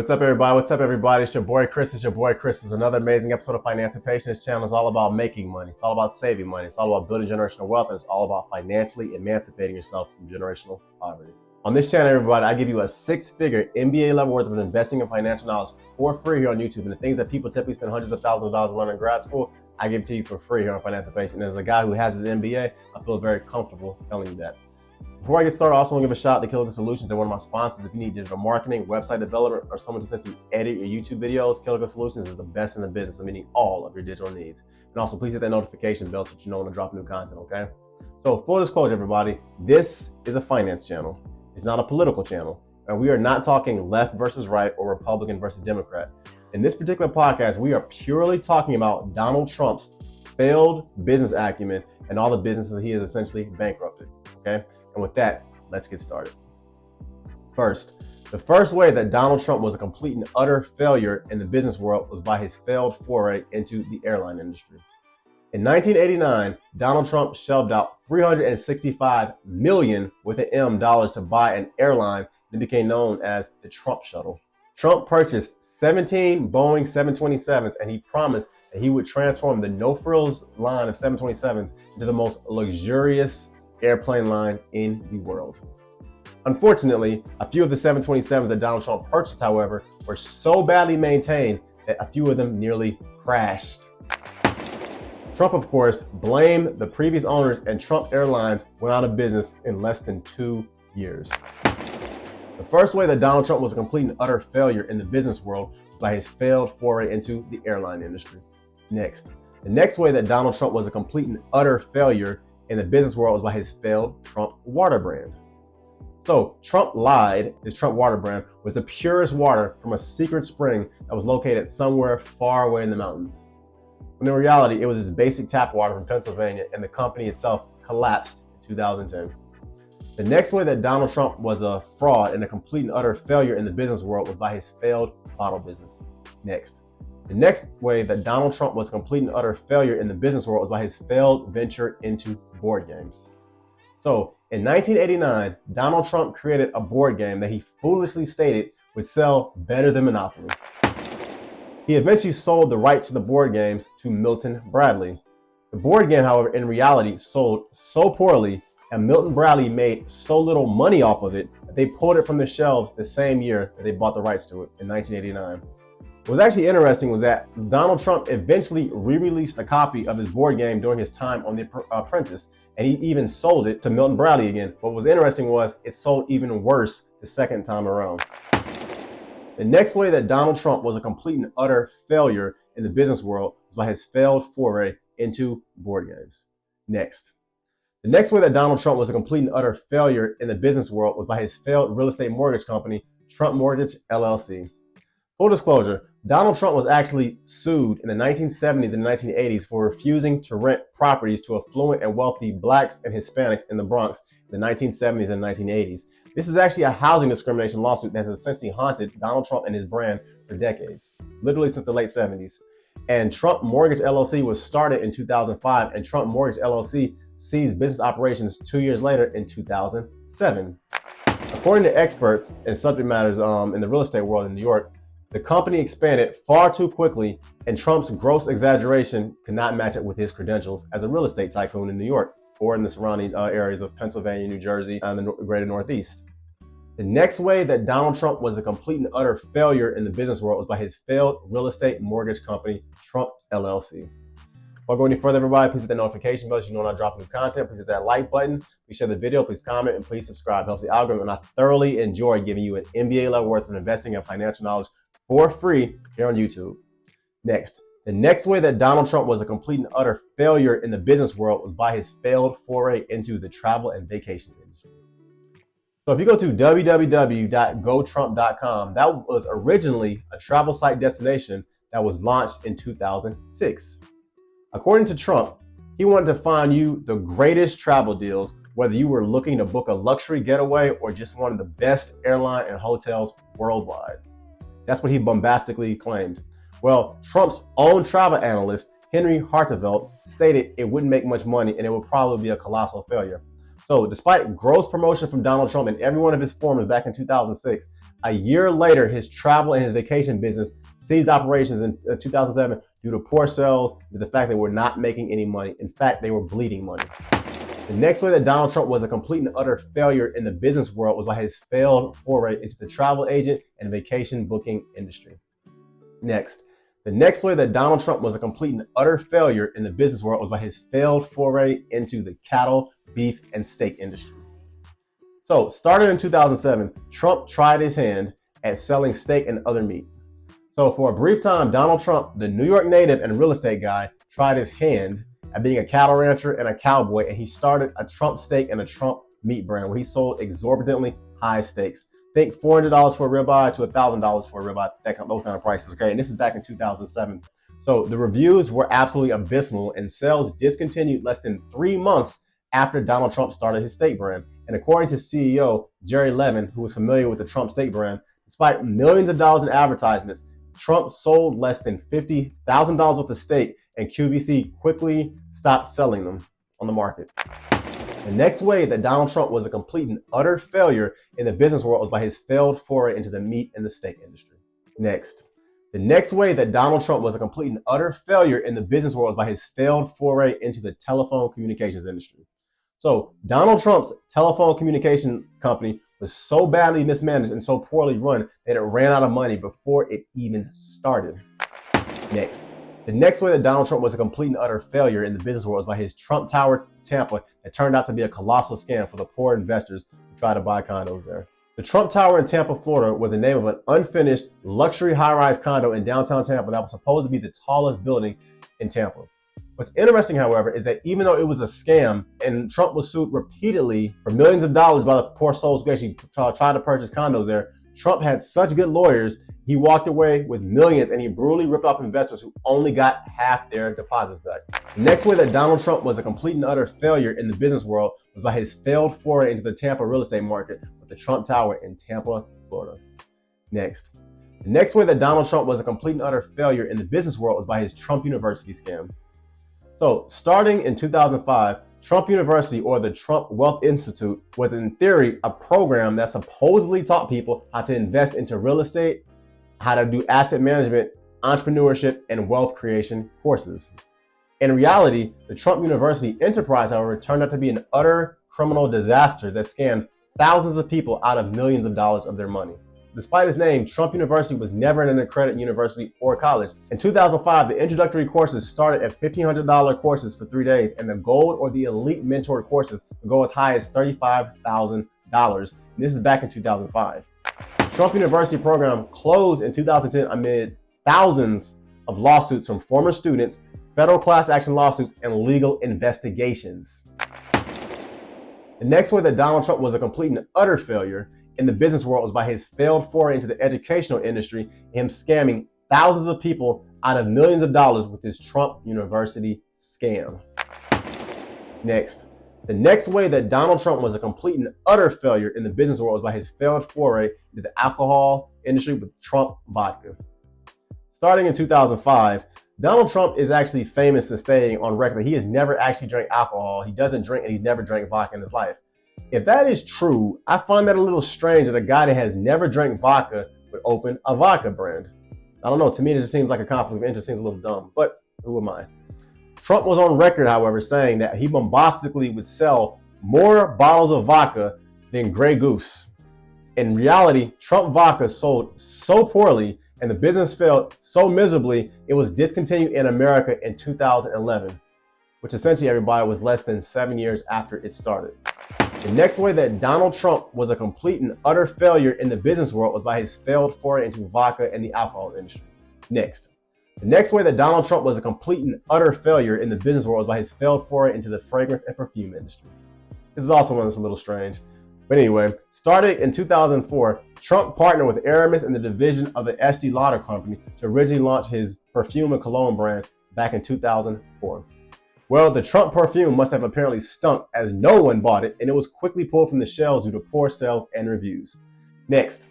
What's up, everybody? What's up, everybody? It's your boy Chris. It's your boy Chris. It's another amazing episode of Financipation. This channel is all about making money. It's all about saving money. It's all about building generational wealth, and it's all about financially emancipating yourself from generational poverty. On this channel, everybody, I give you a six-figure MBA level worth of investing and financial knowledge for free here on YouTube. And the things that people typically spend hundreds of thousands of dollars to learn in grad school, I give to you for free here on Financipation. And as a guy who has his MBA, I feel very comfortable telling you that. Before I get started, I also want to give a shout out to Killigan Solutions. They're one of my sponsors. If you need digital marketing, website development, or someone to essentially edit your YouTube videos, Killigan Solutions is the best in the business of meeting all of your digital needs. And also, please hit that notification bell so that you know when I drop new content, okay? So, full disclosure, everybody, this is a finance channel. It's not a political channel. And we are not talking left versus right or Republican versus Democrat. In this particular podcast, we are purely talking about Donald Trump's failed business acumen and all the businesses he has essentially bankrupted, okay? And with that, let's get started. First, the first way that Donald Trump was a complete and utter failure in the business world was by his failed foray into the airline industry. In 1989, Donald Trump shelved out $365 million with an M dollars to buy an airline that became known as the Trump Shuttle. Trump purchased 17 Boeing 727s, and he promised that he would transform the no-frills line of 727s into the most luxurious airplane line in the world. Unfortunately, a few of the 727s that Donald Trump purchased, however, were so badly maintained that a few of them nearly crashed. Trump, of course, blamed the previous owners, and Trump Airlines went out of business in less than 2 years. The first way that Donald Trump was a complete and utter failure in the business world was by his failed foray into the airline industry. The next way that Donald Trump was a complete and utter failure in the business world was by his failed Trump water brand. So Trump lied his Trump water brand was the purest water from a secret spring that was located somewhere far away in the mountains. When in reality, it was just basic tap water from Pennsylvania, and the company itself collapsed in 2010. The next way that Donald Trump was a fraud and a complete and utter failure in the business world was by his failed bottle business. The next way that Donald Trump was a complete and utter failure in the business world was by his failed venture into board games. So in 1989, Donald Trump created a board game that he foolishly stated would sell better than Monopoly. He eventually sold the rights to the board games to Milton Bradley. The board game, however, in reality sold so poorly, and Milton Bradley made so little money off of it that they pulled it from the shelves the same year that they bought the rights to it in 1989. What was actually interesting was that Donald Trump eventually re-released a copy of his board game during his time on The Apprentice, and he even sold it to Milton Bradley again. What was interesting was it sold even worse the second time around. The next way that Donald Trump was a complete and utter failure in the business world was by his failed foray into board games. The next way that Donald Trump was a complete and utter failure in the business world was by his failed real estate mortgage company, Trump Mortgage LLC. Full disclosure, Donald Trump was actually sued in the 1970s and 1980s for refusing to rent properties to affluent and wealthy Blacks and Hispanics in the Bronx in the 1970s and 1980s. This is actually a housing discrimination lawsuit that has essentially haunted Donald Trump and his brand for decades, literally since the late 70s. And Trump Mortgage LLC was started in 2005, and Trump Mortgage LLC ceased business operations 2 years later in 2007. According to experts and subject matters in the real estate world in New York, the company expanded far too quickly, and Trump's gross exaggeration could not match it with his credentials as a real estate tycoon in New York or in the surrounding areas of Pennsylvania, New Jersey, and the greater Northeast. The next way that Donald Trump was a complete and utter failure in the business world was by his failed real estate mortgage company, Trump LLC. Before going any further, everybody, please hit that notification bell so you know when I drop new content. Please hit that like button. Please share the video. Please comment, and please subscribe. It helps the algorithm, and I thoroughly enjoy giving you an MBA level worth of investing and financial knowledge for free here on YouTube. The next way that Donald Trump was a complete and utter failure in the business world was by his failed foray into the travel and vacation industry. So if you go to www.gotrump.com, that was originally a travel site destination that was launched in 2006. According to Trump, he wanted to find you the greatest travel deals, whether you were looking to book a luxury getaway or just wanted the best airline and hotels worldwide. That's what he bombastically claimed. Well, Trump's own travel analyst, Henry Hartevelt, stated it wouldn't make much money and it would probably be a colossal failure. So despite gross promotion from Donald Trump and every one of his forms back in 2006, a year later, his travel and his vacation business ceased operations in 2007 due to poor sales, due to the fact they were not making any money. In fact, they were bleeding money. The next way that Donald Trump was a complete and utter failure in the business world was by his failed foray into the travel agent and vacation booking industry. Next, the next way that Donald Trump was a complete and utter failure in the business world was by his failed foray into the cattle, beef, and steak industry. So, starting in 2007, Trump tried his hand at selling steak and other meat. So, for a brief time, Donald Trump, the New York native and real estate guy, tried his hand at being a cattle rancher and a cowboy, and he started a Trump steak and a Trump meat brand where he sold exorbitantly high steaks. Think $400 for a ribeye to $1,000 for a ribeye, those kind of prices, okay? And this is back in 2007. So the reviews were absolutely abysmal, and sales discontinued less than 3 months after Donald Trump started his steak brand. And according to CEO Jerry Levin, who was familiar with the Trump steak brand, despite millions of dollars in advertisements, Trump sold less than $50,000 worth of steak, and QVC quickly stopped selling them on the market. The next way that Donald Trump was a complete and utter failure in the business world was by his failed foray into the meat and the steak industry. Next, the next way that Donald Trump was a complete and utter failure in the business world was by his failed foray into the telephone communications industry. So Donald Trump's telephone communication company was so badly mismanaged and so poorly run that it ran out of money before it even started. Next, the next way that Donald Trump was a complete and utter failure in the business world was by his Trump Tower Tampa that turned out to be a colossal scam for the poor investors who tried to buy condos there. The Trump Tower in Tampa, Florida was the name of an unfinished luxury high-rise condo in downtown Tampa that was supposed to be the tallest building in Tampa. What's interesting, however, is that even though it was a scam and Trump was sued repeatedly for millions of dollars by the poor souls who actually tried to purchase condos there, Trump had such good lawyers, he walked away with millions and he brutally ripped off investors who only got half their deposits back. The next way that Donald Trump was a complete and utter failure in the business world was by his failed foray into the Tampa real estate market with the Trump Tower in Tampa, Florida. Next, the next way that Donald Trump was a complete and utter failure in the business world was by his Trump University scam. So starting in 2005, Trump University, or the Trump Wealth Institute, was in theory a program that supposedly taught people how to invest into real estate, how to do asset management, entrepreneurship, and wealth creation courses. In reality, the Trump University enterprise, however, turned out to be an utter criminal disaster that scammed thousands of people out of millions of dollars of their money. Despite its name, Trump University was never an accredited university or college. In 2005, the introductory courses started at $1,500 courses for 3 days, and the gold or the elite mentor courses would go as high as $35,000. This is back in 2005. The Trump University program closed in 2010 amid thousands of lawsuits from former students, federal class action lawsuits, and legal investigations. The next way that Donald Trump was a complete and utter failure in the business world was by his failed foray into the educational industry and him scamming thousands of people out of millions of dollars with his Trump University scam. Next, the next way that Donald Trump was a complete and utter failure in the business world was by his failed foray into the alcohol industry with Trump vodka. Starting in 2005, Donald Trump is actually famous in stating on record that he has never actually drank alcohol. He doesn't drink and he's never drank vodka in his life. If that is true, I find that a little strange that a guy that has never drank vodka would open a vodka brand. I don't know, to me it just seems like a conflict of interest, seems a little dumb, but who am I? Trump was on record, however, saying that he bombastically would sell more bottles of vodka than Grey Goose. In reality, Trump vodka sold so poorly and the business failed so miserably, it was discontinued in America in 2011, which essentially, everybody, was less than 7 years after it started. The next way that Donald Trump was a complete and utter failure in the business world was by his failed foray into vodka and the alcohol industry. Next, the next way that Donald Trump was a complete and utter failure in the business world was by his failed foray into the fragrance and perfume industry. This is also one that's a little strange. But anyway, starting in 2004, Trump partnered with Aramis and the division of the Estee Lauder company to originally launch his perfume and cologne brand back in 2004. Well, the Trump perfume must have apparently stunk as no one bought it, and it was quickly pulled from the shelves due to poor sales and reviews. Next,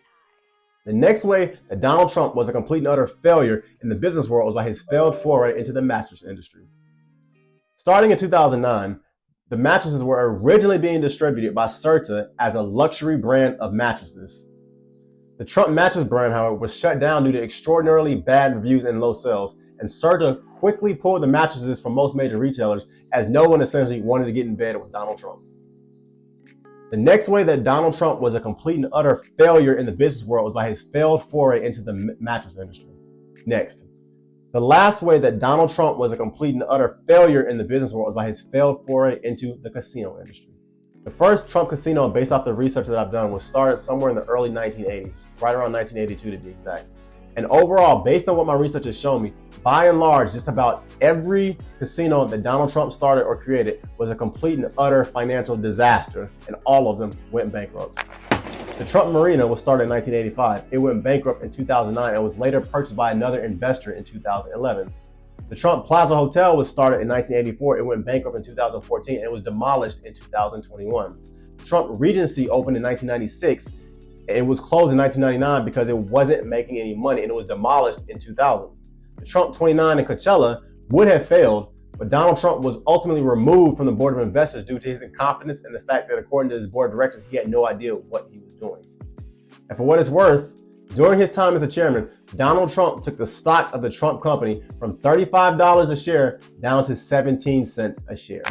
the next way that Donald Trump was a complete and utter failure in the business world was by his failed foray into the mattress industry. Starting in 2009, The mattresses were originally being distributed by Serta as a luxury brand of mattresses. The Trump mattress brand, however, was shut down due to extraordinarily bad reviews and low sales, and Serta quickly pulled the mattresses from most major retailers as no one essentially wanted to get in bed with Donald Trump. The next way that Donald Trump was a complete and utter failure in the business world was by his failed foray into the mattress industry. Next. The last way that Donald Trump was a complete and utter failure in the business world was by his failed foray into the casino industry. The first Trump casino, based off the research that I've done, was started somewhere in the early 1980s, right around 1982 to be exact. And overall, based on what my research has shown me, by and large, just about every casino that Donald Trump started or created was a complete and utter financial disaster, and all of them went bankrupt. The Trump Marina was started in 1985. It went bankrupt in 2009 and was later purchased by another investor in 2011. The Trump Plaza Hotel was started in 1984. It went bankrupt in 2014 and was demolished in 2021. The Trump Regency opened in 1996. It was closed in 1999 because it wasn't making any money, and it was demolished in 2000. The Trump 29 in Coachella would have failed, but Donald Trump was ultimately removed from the board of investors due to his incompetence and the fact that, according to his board of directors, he had no idea what he was doing. And for what it's worth, during his time as a chairman, Donald Trump took the stock of the Trump company from $35 a share down to 17 cents a share.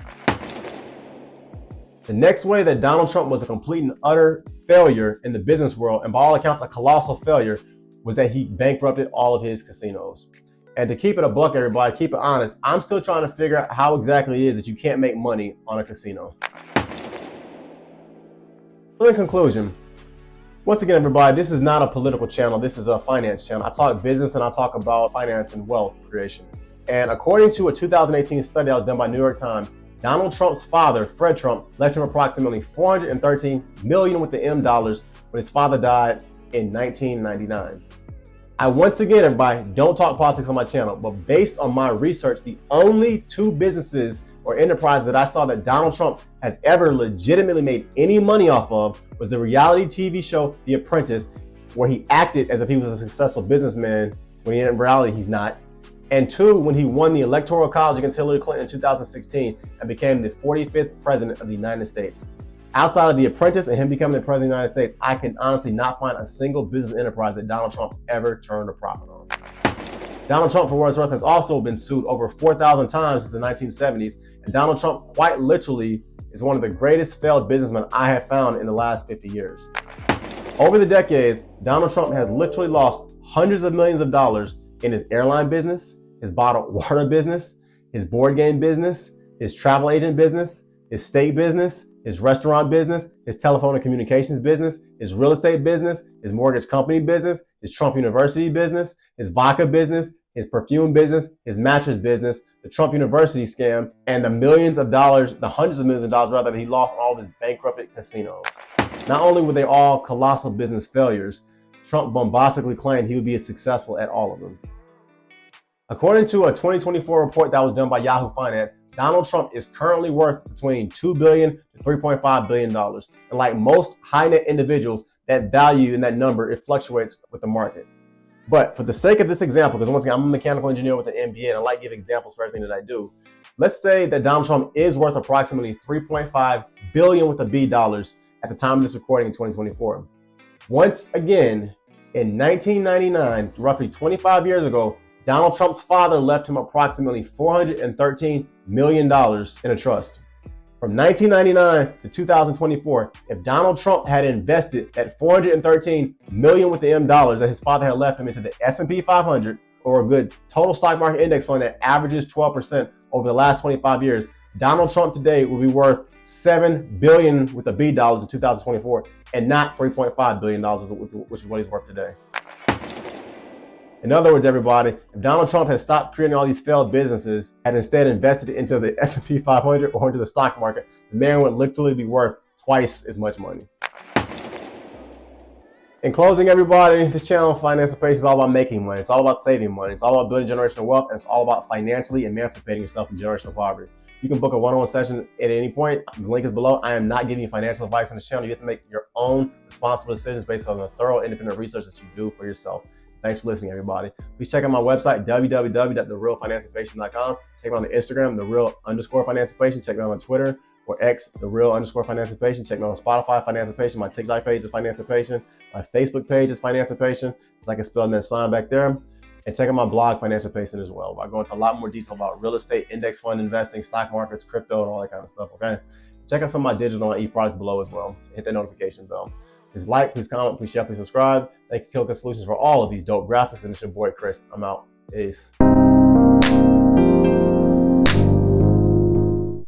The next way that Donald Trump was a complete and utter failure in the business world, and by all accounts a colossal failure, was that he bankrupted all of his casinos. And to keep it a buck, everybody, keep it honest, I'm still trying to figure out how exactly it is that you can't make money on a casino. So in conclusion, once again, everybody, this is not a political channel. This is a finance channel. I talk business and I talk about finance and wealth creation. And according to a 2018 study that was done by New York Times, Donald Trump's father, Fred Trump, left him approximately $413 million with the M dollars when his father died in 1999. I once again, everybody, don't talk politics on my channel, but based on my research, the only two businesses or enterprises that I saw that Donald Trump has ever legitimately made any money off of was the reality TV show The Apprentice, where he acted as if he was a successful businessman when in reality he's not. And two, when he won the Electoral College against Hillary Clinton in 2016 and became the 45th president of the United States. Outside of The Apprentice and him becoming the president of the United States, I can honestly not find a single business enterprise that Donald Trump ever turned a profit on. Donald Trump, for what it's worth, has also been sued over 4,000 times since the 1970s, and Donald Trump quite literally is one of the greatest failed businessmen I have found in the last 50 years. Over the decades, Donald Trump has literally lost hundreds of millions of dollars in his airline business, his bottled water business, his board game business, his travel agent business, his state business, his restaurant business, his telephone and communications business, his real estate business, his mortgage company business, his Trump University business, his vodka business, his perfume business, his mattress business, the Trump University scam, and the millions of dollars, the hundreds of millions of dollars rather, that he lost on all of his bankrupted casinos. Not only were they all colossal business failures, Trump bombastically claimed he would be successful at all of them. According to a 2024 report that was done by Yahoo Finance, Donald Trump is currently worth between $2 billion to $3.5 billion. And like most high net individuals, that value and that number, it fluctuates with the market. But for the sake of this example, because once again, I'm a mechanical engineer with an MBA and I like to give examples for everything that I do. Let's say that Donald Trump is worth approximately $3.5 billion with a B dollars at the time of this recording in 2024. Once again, in 1999, roughly 25 years ago, Donald Trump's father left him approximately $413 million in a trust. From 1999 to 2024, if Donald Trump had invested that $413 million with the M dollars that his father had left him into the S&P 500, or a good total stock market index fund that averages 12% over the last 25 years, Donald Trump today will be worth $7 billion with the B dollars in 2024 and not $3.5 billion, which is what he's worth today. In other words, everybody, if Donald Trump had stopped creating all these failed businesses and instead invested it into the S&P 500 or into the stock market, the man would literally be worth twice as much money. In closing, everybody, this channel, Financipation, is all about making money. It's all about saving money. It's all about building generational wealth, and it's all about financially emancipating yourself from generational poverty. You can book a one-on-one session at any point. The link is below. I am not giving you financial advice on this channel. You have to make your own responsible decisions based on the thorough independent research that you do for yourself. Thanks for listening, everybody. Please check out my website, www.therealfinancipation.com. Check me out on Instagram, _Financipation. Check me out on Twitter, or X, the real _ Financipation. Check me out on Spotify, Financipation. My TikTok page is Financipation. My Facebook page is Financipation. It's like I spelled that sign back there. And check out my blog, Financipation, as well. I go into a lot more detail about real estate, index fund investing, stock markets, crypto, and all that kind of stuff, okay? Check out some of my digital and e-products below as well. Hit that notification bell. Please like, please comment, please share, please subscribe. Thank you, Kilka Solutions, for all of these dope graphics. And it's your boy, Chris. I'm out. Peace.